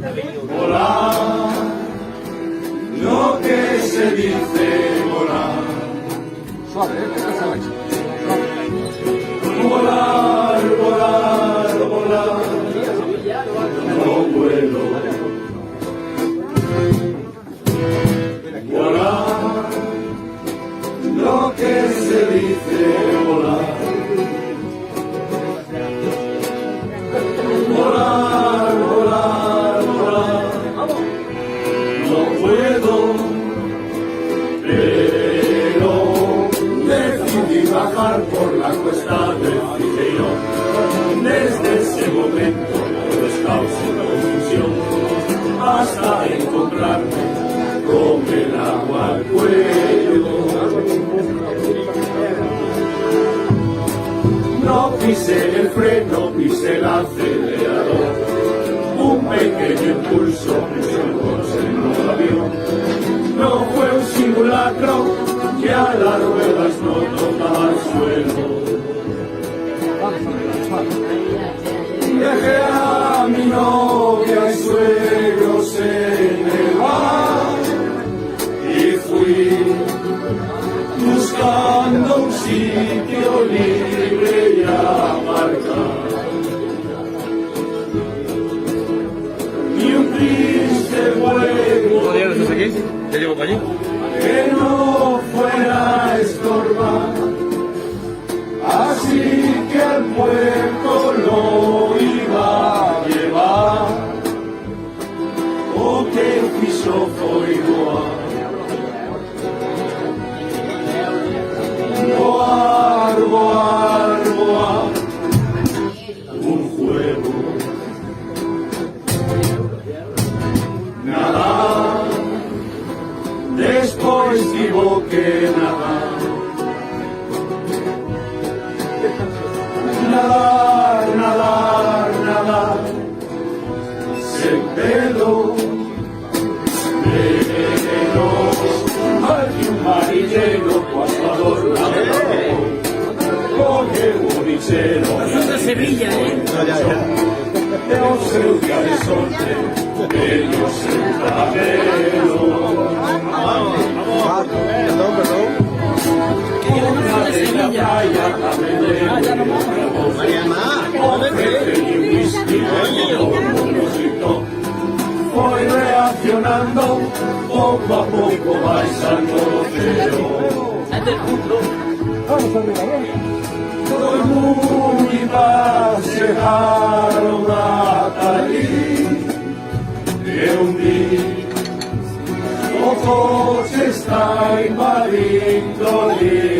Volar, lo que se dice volar. Volar, volar, volar, no puedo. Volar, lo que se dice volar. Volar, volar, volar, no puedo, pero decidí bajar por la cuesta del Figueiró. Desde ese momento todo caos y confusión, hasta encontrarme con el agua al cuello. No pisé el freno, pisé el acelerador. Un pequeño impulso puso en el avión. No fue un simulacro que a las ruedas no tocaba el suelo. Dejé a mi novia y suegros en el bar y fui buscando un sitio libre y aparcar. Y un triste juego ¿Todavía no estás aquí? ¿Ya llevo para allí? que no fuera a estorbar. Así que al puerto lo iba a llevar. O que quiso foi voar. Voar, voar, voar, un juego. Nadar, despois digo que nadar. Nadar, nadar, nadar, sen pelo, hay un marillero pasador navegado, coge un bichero. Son de Sevilla, ¿eh? Eu seu cabeçote, ellos seu cabelo. Que yo no soy de Sevilla. Foi reaccionando, poco a poco baixando o cero. Foi muy paz, chegaron ata ali. Eu vi, o coche está invadindo ali.